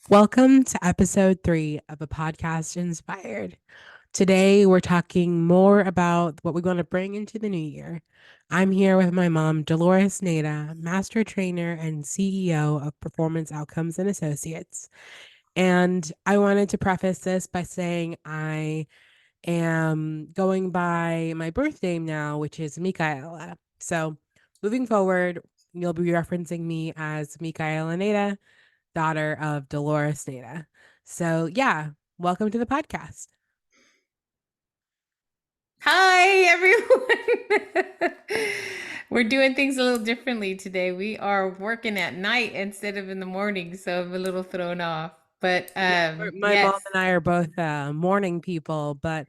Welcome to episode 3 of a podcast inspired. Today, we're talking more about what we want to bring into the new year. I'm here with my mom, Dolores Nada, master trainer and CEO of Performance Outcomes and Associates. And I wanted to preface this by saying I am going by my birth name now, which is Micaela. So, moving forward, you'll be referencing me as Micaela Nada, daughter of Dolores Nada. So, yeah, welcome to the podcast. Hi, everyone. We're doing things a little differently today. We are working at night instead of in the morning, so I'm a little thrown off. But Yeah, my mom yes. and I are both morning people, but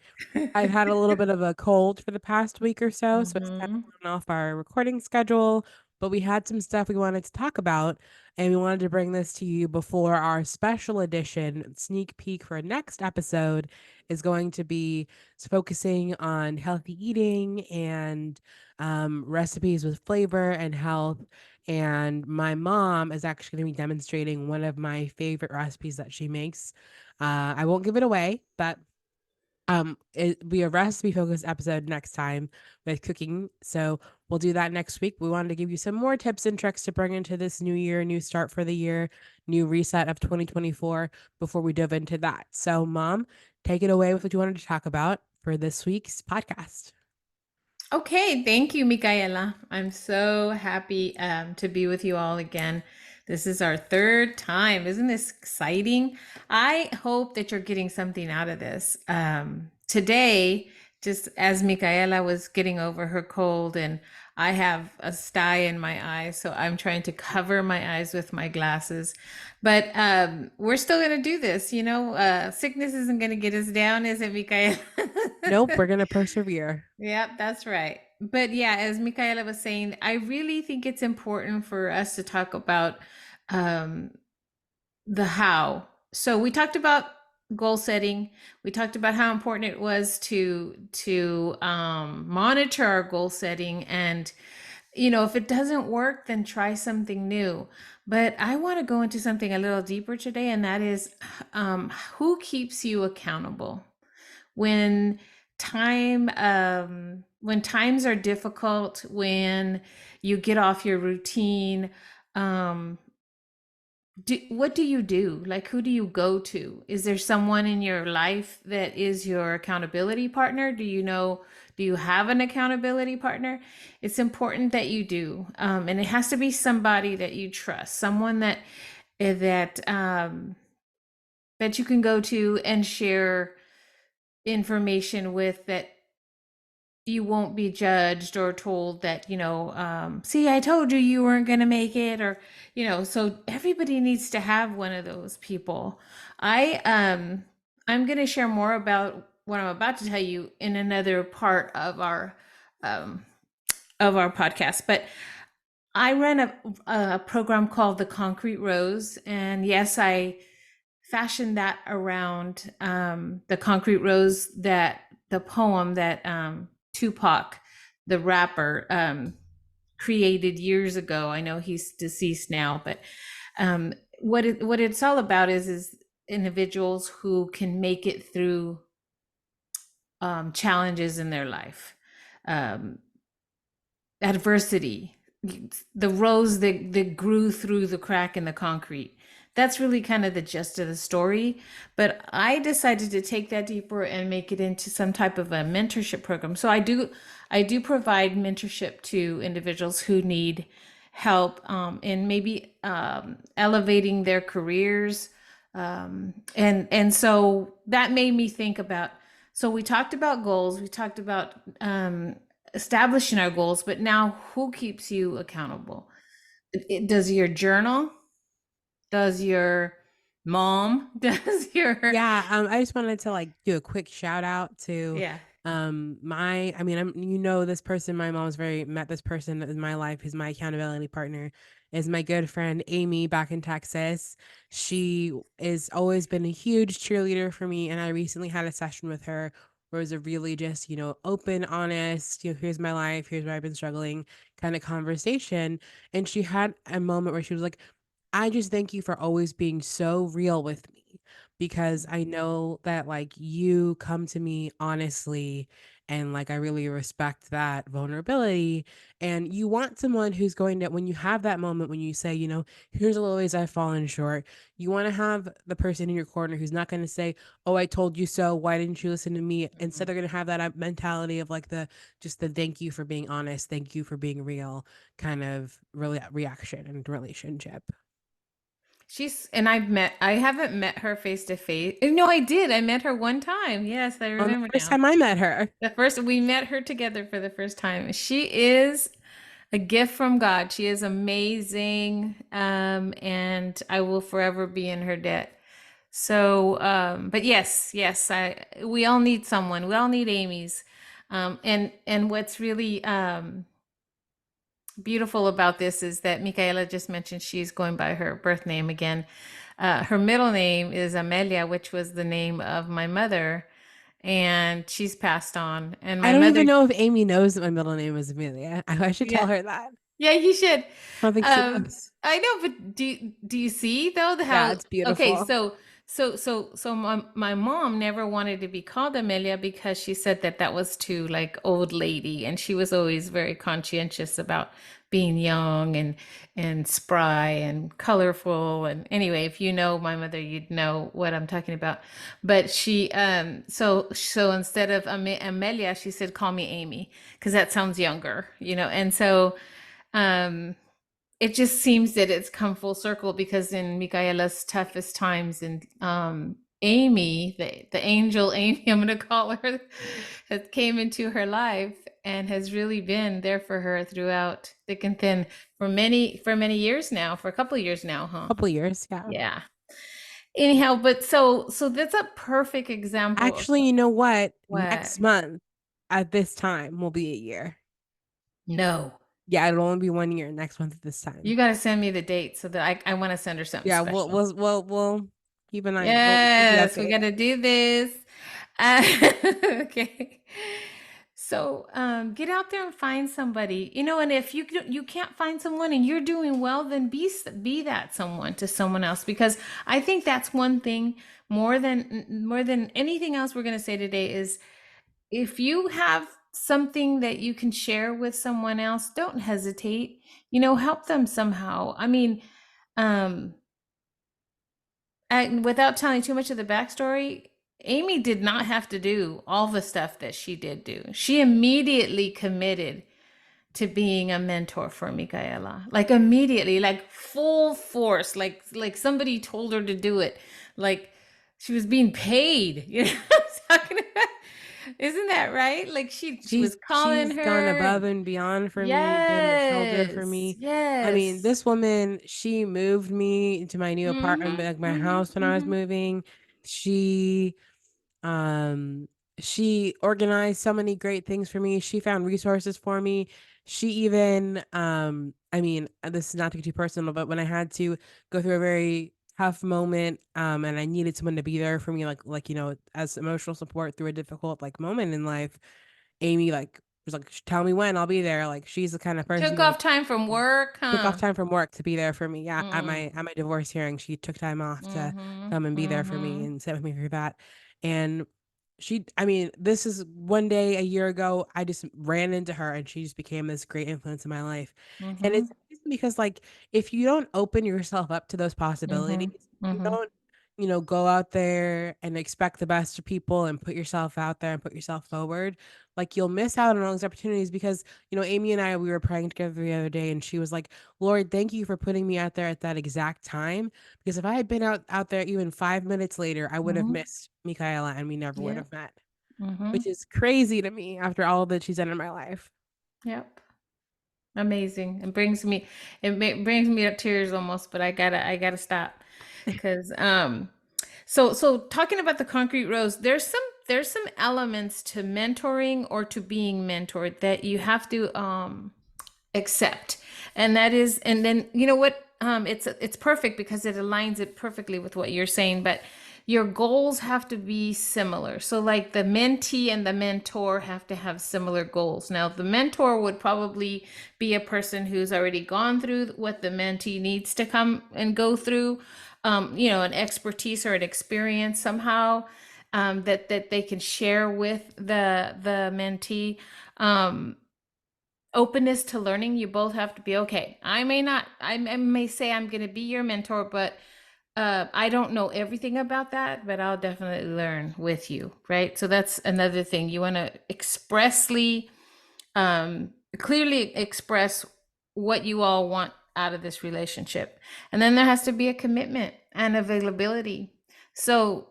I've had a little bit of a cold for the past week or so it's kind of hmm thrown off our recording schedule. But we had some stuff we wanted to talk about, and we wanted to bring this to you before our special edition sneak peek for next episode is going to be focusing on healthy eating and recipes with flavor and health. And my mom is actually going to be demonstrating one of my favorite recipes that she makes. I won't give it away, but it'll be a recipe focused episode next time with cooking. So we'll do that next week. We wanted to give you some more tips and tricks to bring into this new year, new start for the year, new reset of 2024 before we dive into that. So, Mom, take it away with what you wanted to talk about for this week's podcast. Okay, thank you, Micaela. I'm so happy to be with you all again. This is our third time. Isn't this exciting? I hope that you're getting something out of this. Today, just as Micaela was getting over her cold, and I have a sty in my eye, so I'm trying to cover my eyes with my glasses. But we're still going to do this. Sickness isn't going to get us down, is it, Micaela? Nope, we're going to persevere. Yep, that's right. But yeah, as Michaela was saying, I really think it's important for us to talk about um, the how. So we talked about goal setting. We talked about how important it was to monitor our goal setting, and if it doesn't work, then try something new. But I want to go into something a little deeper today, and that is who keeps you accountable when when times are difficult, when you get off your routine. um what do you do? Like, who do you go to? Is there someone in your life that is your accountability partner? Do you have an accountability partner? It's important that you do, and it has to be somebody that you trust, someone that that you can go to and share information with, that you won't be judged or told that, see, I told you you weren't going to make it, or, so everybody needs to have one of those people. I'm going to share more about what I'm about to tell you in another part um, of our podcast. But I run a program called The Concrete Rose. And yes, I fashioned that around the Concrete Rose, that the poem that Tupac, the rapper, created years ago. I know he's deceased now, but what it's all about is individuals who can make it through challenges in their life, um, adversity, the rose that grew through the crack in the concrete. That's really kind of the gist of the story. But I decided to take that deeper and make it into some type of a mentorship program. So I do provide mentorship to individuals who need help in maybe elevating their careers. And so that made me think about. So we talked about goals. We talked about establishing our goals, but now who keeps you accountable? Does your journal? Does your mom? Does your Yeah, I just wanted to like do a quick shout out to yeah. my I mean, this person, my mom's very met this person in my life who's my accountability partner is my good friend Amy back in Texas. She is always been a huge cheerleader for me, and I recently had a session with her where it was a really just, open, honest, here's my life, here's where I've been struggling kind of conversation. And she had a moment where she was like, I just thank you for always being so real with me because I know that like you come to me honestly and like I really respect that vulnerability and you want someone who's going to when you have that moment when you say, here's a little ways I've fallen short. You want to have the person in your corner who's not going to say, "Oh, I told you so. Why didn't you listen to me?" Instead, Mhm. they're going to have that mentality of like the thank you for being honest, thank you for being real kind of really reaction and relationship. And I haven't met her face to face. No, I did. I met her one time. Yes, I On the remember first now. time I met her. We met her together for the first time. She is a gift from God. She is amazing. And I will forever be in her debt. So, but yes, we all need someone. We all need Amy's. And what's really beautiful about this is that Micaela just mentioned she's going by her birth name again. Her middle name is Amelia, which was the name of my mother, and she's passed on. And I my don't mother, even know if Amy knows that my middle name is Amelia. I should yeah, tell her that. yeah, you should. I don't think she knows. I know, but do you see though the Yeah, how? it's Okay, beautiful. so my mom never wanted to be called Amelia because she said that that was too like old lady, and she was always very conscientious about being young and spry and colorful. And anyway, if you know my mother, you'd know what I'm talking about. But so instead of Amelia, she said, "Call me Amy," because that sounds younger, and so. Um, it just seems that it's come full circle because in Micaela's toughest times and Amy, the angel Amy, I'm gonna call her, has came into her life and has really been there for her throughout thick and thin for many years now, for a couple of years now, huh? Couple years, yeah. Yeah. Anyhow, but so that's a perfect example of Actually, you know what? what? Next month at this time will be a year. No. Yeah, it'll only be 1 year next month at this time. You got to send me the date so that I want to send her something Yeah, we'll special. we'll we'll, we'll keep an eye. We'll keep you Yes, we got updated. to do this. Uh, okay. So, get out there and find somebody, and if you can't find someone and you're doing well, then be that someone to someone else because I think that's one thing more than anything else we're going to say today is if you have something that you can share with someone else, don't hesitate. Help them somehow. I mean, um, without telling too much of the backstory, Amy did not have to do all the stuff that she did do. She immediately committed to being a mentor for Micaela. Like immediately, like full force, like somebody told her to do it. Like she was being paid. I'm talking about? Isn't that right? Like she She's was calling she's gone her above and and beyond for me, been a shoulder for yes, me. I mean, yes. this woman, she moved me into my new apartment, Mm-hmm. like my Mm-hmm. house when I was Mm-hmm. moving. She Um, she organized so many great things for me. She found resources for me. She even, I mean, this is not to get too personal, but when I had to go through a very tough moment, and I needed someone to be there for me, like, as emotional support through a difficult like moment in life, Amy was like, tell me when I'll be there. Like, she's the kind of person Took that off time from work, took off huh? time from work to be there for me. Yeah, at Mm. my divorce hearing, she took time off to Mm-hmm. come and be there for me Mm-hmm. and sit with me through that. And I mean, this is one day a year ago, I just ran into her and she just became this great influence in my life. And Mm-hmm. it's amazing because like if you don't open yourself up to those possibilities, Mm-hmm. you Mm-hmm. don't go out there and expect the best of people and put yourself out there and put yourself forward, like you'll miss out on all those opportunities because Amy and I, we were praying together the other day and she was like, Lord, thank you for putting me out there at that exact time. Because if I had been out there even 5 minutes later, I would have Mm-hmm. missed Michaela and we never would Yep. have met. Mm-hmm. Which is crazy to me after all that she's done in my life. Yep. Amazing. Brings me to tears almost, but I gotta stop. Cause so talking about the concrete rose, there's some elements to mentoring or to being mentored that you have to accept. And then you know what? It's perfect because it aligns it perfectly with what you're saying. But your goals have to be similar. So, like the mentee and the mentor have to have similar goals. Now, the mentor would probably be a person who's already gone through what the mentee needs to come and go through, an expertise or an experience somehow, that they can share with the mentee. Um, Openness to learning, you both have to be okay. I may say I'm going to be your mentor, but I don't know everything about that, but I'll definitely learn with you, right? So that's another thing. You want to clearly express what you all want out of this relationship. And then there has to be a commitment and availability. So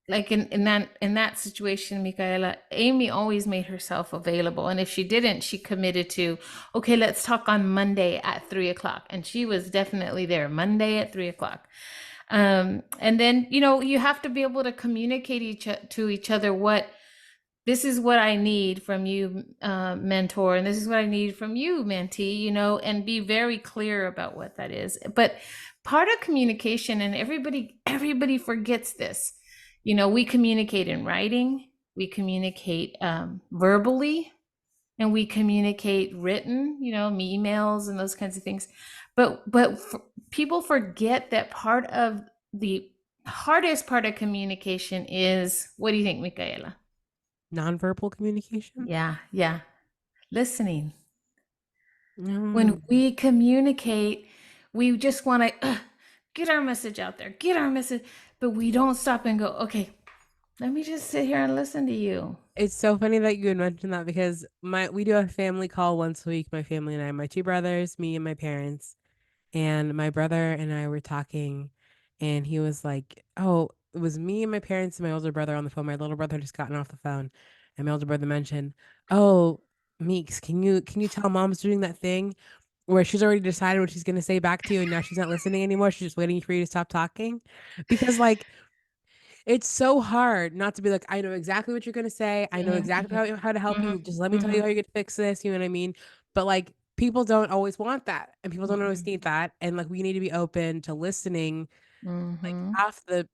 like in that situation, Micaela, Amy always made herself available, and if she didn't, she committed to, okay, let's talk on Monday at 3 o'clock, and she was definitely there Monday at 3 o'clock. And then you have to be able to communicate to each other what this is what I need from you, mentor, and this is what I need from you, mentee, and be very clear about what that is. But part of communication, and everybody forgets this, we communicate in writing, we communicate verbally, and we communicate written, emails and those kinds of things. But people forget that part of the hardest part of communication is, what do you think, Micaela? Nonverbal communication? Yeah, yeah. Listening. When Mm. we communicate, we just want to get our message out there, get our message, but we don't stop and go, okay, let me just sit here and listen to you. It's so funny that you had mentioned that because we do a family call once a week, my family and I, my two brothers, me and my parents. And my brother and I were talking, and he was like, "Oh, it was me and my parents and my older brother on the phone. My little brother had just gotten off the phone, and my older brother mentioned, "Oh, Meeks, can you tell mom's doing that thing where she's already decided what she's gonna say back to you, and now she's not listening anymore. She's just waiting for you to stop talking?" Because like it's so hard not to be like, I know exactly what you're gonna say. I know exactly Mhm, how to help mhm, you. Just let me tell you mhm, how you could fix this. You know what I mean? But like people don't always want that, and people don't always mhm, need that. And like we need to be open to listening. Like mhm. half the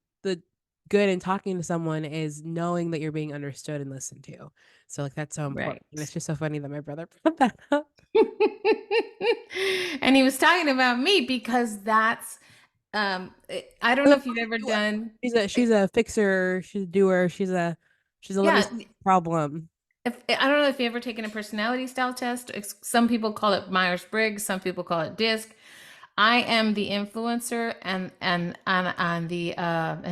good in talking to someone is knowing that you're being understood and listened to. So like that's so important. And it's Right. just so funny that my brother brought that up. And he was talking about me because I don't Oh, know if you've ever done. she's a fixer. She's a doer. She's a let me Yeah, solve the problem. if I don't know if you've ever taken a personality style test. Some people call it Myers-Briggs, some people call it DISC. I am the influencer and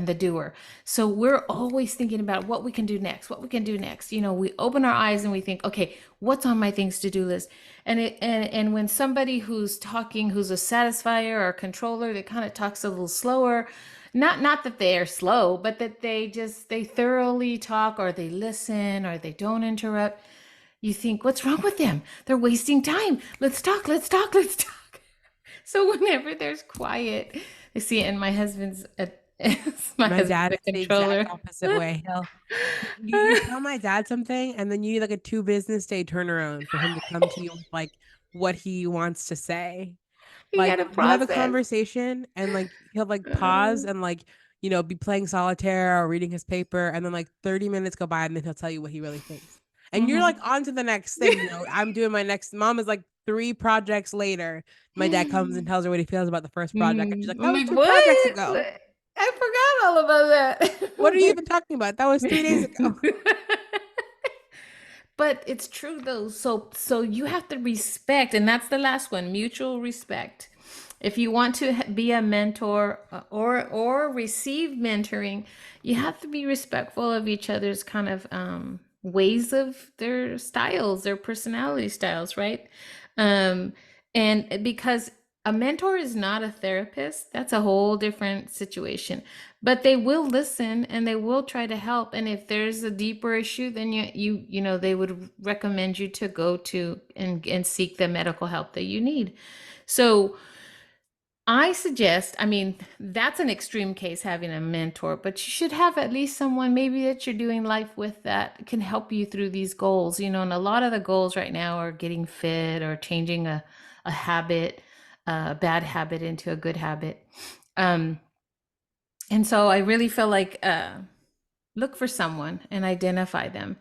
the doer. So we're always thinking about what we can do next, what we can do next. We open our eyes and we think, okay, what's on my things to do list? And when somebody who's talking, who's a satisfier or a controller, that kind of talks a little slower, not that they're slow, but that they thoroughly talk, or they listen, or they don't interrupt. You think, what's wrong with them? They're wasting time. Let's talk, let's talk, let's talk. So whenever there's quiet, I see it in my husband's my My husband's dad a is the exact controller. opposite way. You tell my dad something, and then you need like a 2 business day turnaround for him to come to you with like what he wants to say. He Like had a you have a process. conversation, and like he'll like pause Uh, and like be playing solitaire or reading his paper, and then like 30 minutes go by, and then he'll tell you what he really thinks. And you're like mhm. on to the next thing. I'm doing my next. Mom is like 3 projects later. My dad comes and tells her what he feels about the first project, and she's like, I'm "That was like, 2 projects what? ago. I forgot all about What are you that. even talking about? That was 3 days ago." But it's true though. So you have to respect, and that's the last one, mutual respect. If you want to be a mentor, or receive mentoring, you have to be respectful of each other's kind of ways of their styles, their personality styles, right? Um, and because a mentor is not a therapist, that's a whole different situation. But they will listen and they will try to help. And if there's a deeper issue, then they would recommend you to go to and seek the medical help that you need. So I suggest, I mean, that's an extreme case, having a mentor, but you should have at least someone maybe that you're doing life with that can help you through these goals. And a lot of the goals right now are getting fit, or changing a habit, a bad habit into a good habit. Um, And so I really feel like look for someone and identify them.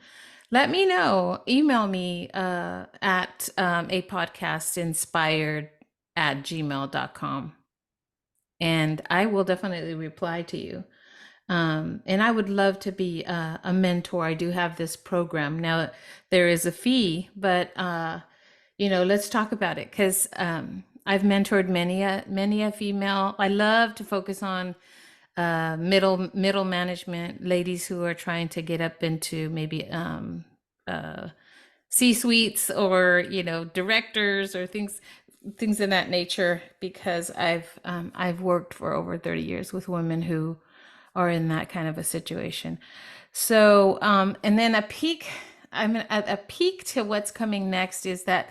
Let me know. Email me at a podcast inspired at gmail.com, and I will definitely reply to you. And I would love to be a mentor. I do have this program. Now, there is a fee, but let's talk about it because I've mentored many a female. I love to focus on middle management, ladies who are trying to get up into maybe uh, C suites, or directors, or things in that nature, because I've worked for over 30 years with women who are in that kind of a situation. So and then a peek to what's coming next is that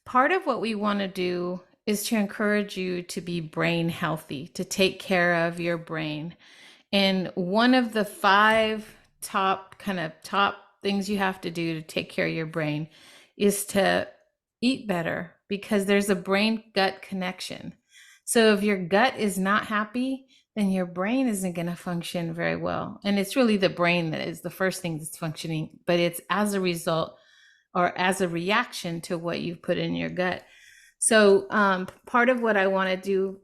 part of what we want to do is to encourage you to be brain healthy, to take care of your brain. And one of the five top things you have to do to take care of your brain is to eat better, because there's a brain gut connection. So if your gut is not happy, then your brain isn't going to function very well. And it's really the brain that is the first thing that's functioning, but it's as a result or as a reaction to what you've put in your gut. So part of what I want to do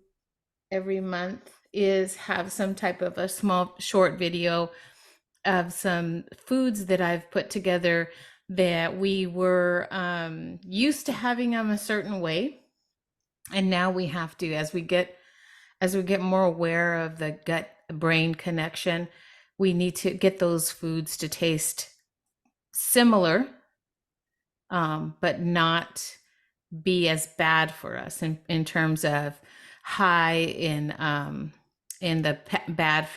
every month is have some type of a small short video of some foods that I've put together that we were used to having them a certain way, and now we have to, as we get more aware of the gut brain connection, we need to get those foods to taste similar, but not be as bad for us in terms of high in the bad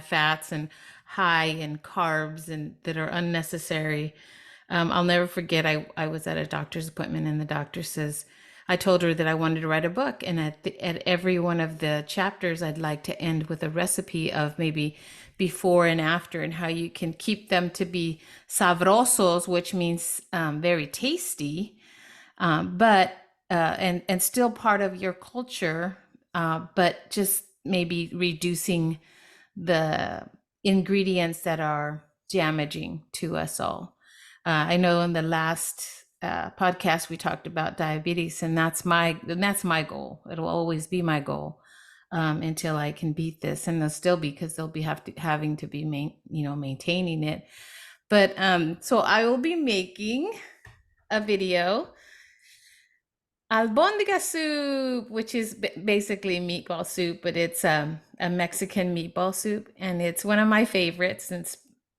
fats, and high in carbs and that are unnecessary. I'll never forget, I was at a doctor's appointment, and the doctor says, I told her that I wanted to write a book, and at every one of the chapters I'd like to end with a recipe of maybe before and after, and how you can keep them to be sabrosos, which means very tasty, but and still part of your culture, but just maybe reducing the ingredients that are damaging to us all. I know in the last podcast we talked about diabetes, and that's my goal. It'll always be my goal until I can beat this, and they'll still be, because they'll be having to be maintaining it. But so I will be making a video, albondiga soup, which is basically meatball soup, but it's a Mexican meatball soup, and it's one of my favorites.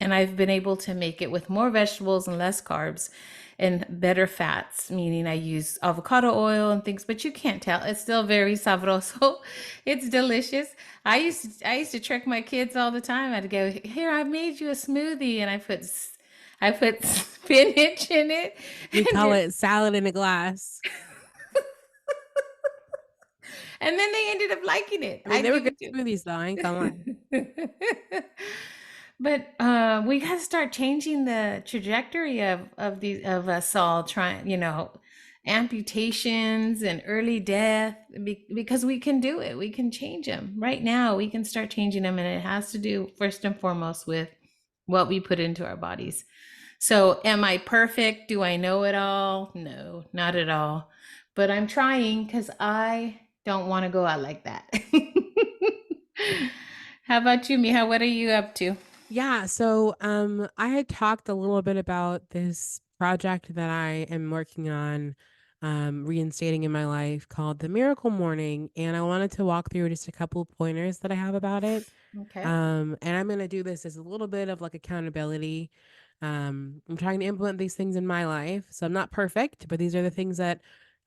And I've been able to make it with more vegetables and less carbs and better fats, meaning I use avocado oil and things, but you can't tell. It's still very sabroso. It's delicious. I used to trick my kids all the time. I'd go, "Here, I made you a smoothie," and I put spinach in it, We and call it salad in a glass. and then they ended up liking it. I mean, I'd they were give good it to smoothies though, I ain't gonna lie. But we got to start changing the trajectory of us all trying, amputations and early death, because we can do it. We can change them right now. We can start changing them, and it has to do first and foremost with what we put into our bodies. So, am I perfect? Do I know it all? No, not at all. But I'm trying, because I don't want to go out like that. How about you, Miha? What are you up to? Yeah, so I had talked a little bit about this project that I am working on reinstating in my life called The Miracle Morning, and I wanted to walk through just a couple of pointers that I have about it. Okay. And I'm going to do this as a little bit of like accountability. I'm trying to implement these things in my life. So I'm not perfect, but these are the things that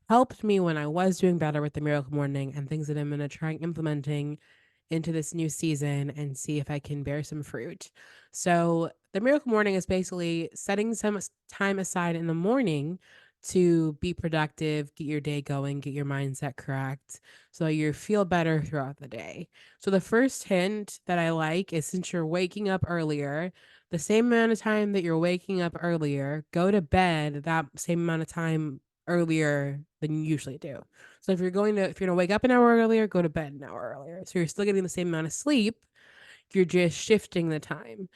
helped me when I was doing better with the Miracle Morning, and things that I'm going to try implementing into this new season and see if I can bear some fruit. So, the Miracle Morning is basically setting some time aside in the morning to be productive, get your day going, get your mindset correct so you feel better throughout the day. So, the first hint that I like is, since you're waking up earlier, the same amount of time that you're waking up earlier, go to bed that same amount of time earlier than you usually do. So if you're gonna wake up an hour earlier, go to bed an hour earlier. So you're still getting the same amount of sleep. You're just shifting the time.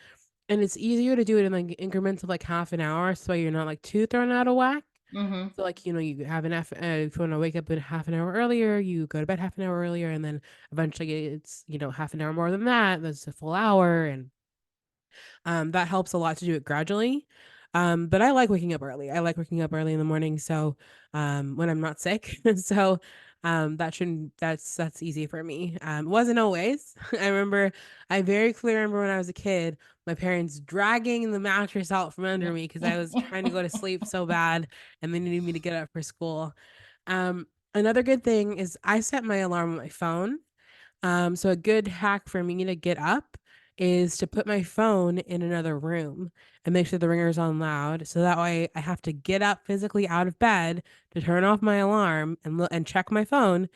And it's easier to do it in like increments of like half an hour so you're not like too thrown out of whack. Mm-hmm. So like, you have if you want to wake up in half an hour earlier, you go to bed half an hour earlier, and then eventually it's, half an hour more than that. That's a full hour, and that helps a lot to do it gradually. But I like waking up early. I like waking up early in the morning, so when I'm not sick. So that's easy for me. Wasn't always. I very clearly remember when I was a kid, my parents dragging the mattress out from under me because I was trying to go to sleep so bad, and they needed me to get up for school. Another good thing is I set my alarm on my phone. So a good hack for me to get up is to put my phone in another room and make sure the ringer's on loud. So that way I have to get up physically out of bed to turn off my alarm and check my phone.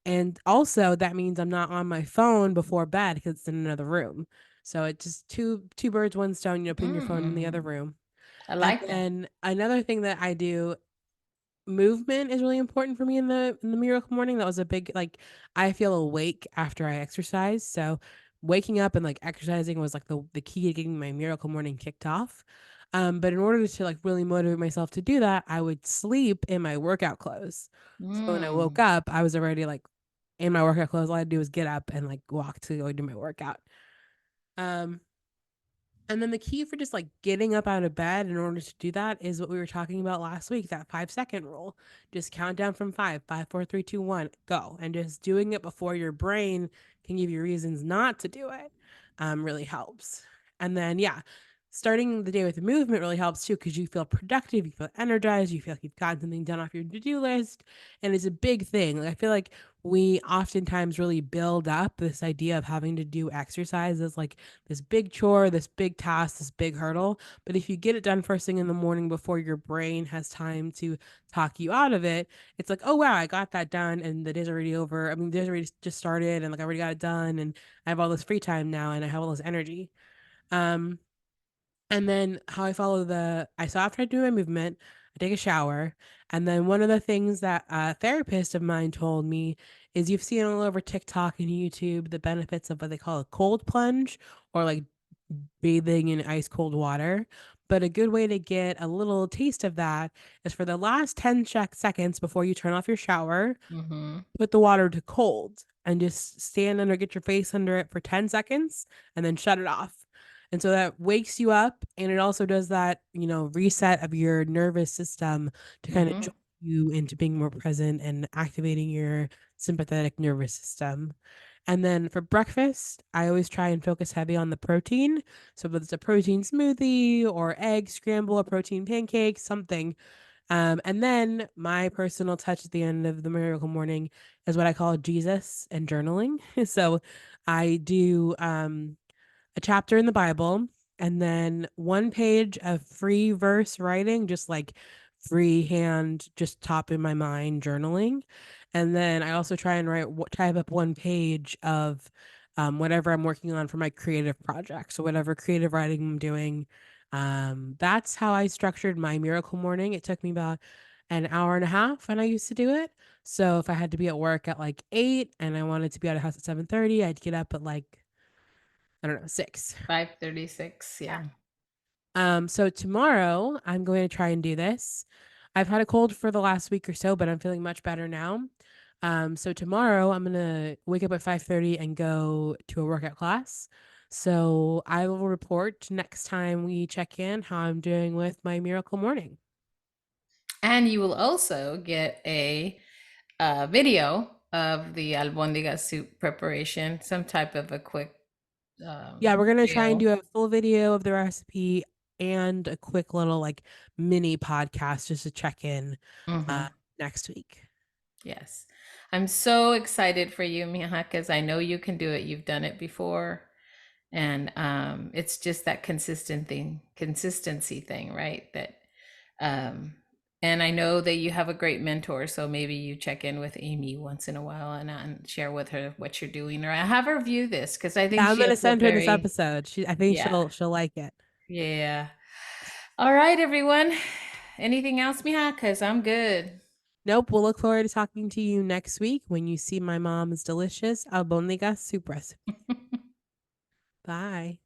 And also that means I'm not on my phone before bed because it's in another room. So it's just two birds, one stone, putting your phone in the other Mm. room. I And like that. then another thing that I do, movement is really important for me in the miracle morning. That was a big, like, I feel awake after I exercise. So waking up and like exercising was like the key to getting my miracle morning kicked off. But in order to like really motivate myself to do that, I would sleep in my workout clothes. So when I woke Mm. up, I was already like in my workout clothes. All I had to do was get up and like walk to go do my workout. Um, and then the key for just like getting up out of bed in order to do that is what we were talking about last week, that 5 second rule. Just count down from five, five, four, three, two, one, go. And just doing it before your brain can give you reasons not to do it really helps. And then, yeah, starting the day with movement really helps too because you feel productive, you feel energized, you feel like you've gotten something done off your to do list. And it's a big thing. Like, I feel like we oftentimes really build up this idea of having to do exercise as like this big chore, this big task, this big hurdle. But if you get it done first thing in the morning before your brain has time to talk you out of it, it's like, oh wow, I got that done and the day's already over. I mean, the day's already just started and like I already got it done and I have all this free time now and I have all this energy. Um, and then how I follow so after I do my movement, I take a shower. And then one of the things that a therapist of mine told me is you've seen all over TikTok and YouTube the benefits of what they call a cold plunge or like bathing in ice cold water. But a good way to get a little taste of that is for the last 10 seconds before you turn off your shower, Mm-hmm. put the water to cold and just stand under, get your face under it for 10 seconds and then shut it off. And so that wakes you up and it also does that, reset of your nervous system to kind of Mm-hmm. jolt you into being more present and activating your sympathetic nervous system. And then for breakfast, I always try and focus heavy on the protein. So whether it's a protein smoothie or egg scramble, a protein pancake, something. And then my personal touch at the end of the miracle morning is what I call Jesus and journaling. So I do a chapter in the Bible and then one page of free verse writing, just like freehand, just top in my mind journaling. And then I also try and type up one page of whatever I'm working on for my creative project. So whatever creative writing I'm doing. That's how I structured my miracle morning. It took me about an hour and a half when I used to do it. So if I had to be at work at like 8 and I wanted to be out of house at 7:30, I'd get up at like, I don't know, 6. 5:36. Yeah. So tomorrow I'm going to try and do this. I've had a cold for the last week or so, but I'm feeling much better now. So tomorrow I'm gonna wake up at 5:30 and go to a workout class. So I will report next time we check in how I'm doing with my miracle morning. And you will also get a video of the albondiga soup preparation, some type of a quick Yeah, we're gonna try and reel. do a full video of the recipe and a quick little like mini podcast just to check in uh Mm-hmm. next week. Yes. I'm so excited for you, Miha, because I know you can do it. You've done it before. And it's just that consistency thing, right? That um and I know that you have a great mentor, so maybe you check in with Amy once in a while and share with her what you're doing, or have her view this because I think Yeah, I'm she'll gonna feel send her this very, episode. I think yeah, she'll like it. yeah. All right, everyone. Anything else, Miha? Because I'm good. Nope. We'll look forward to talking to you next week when you see my mom's delicious albondigas soup recipe. Bye.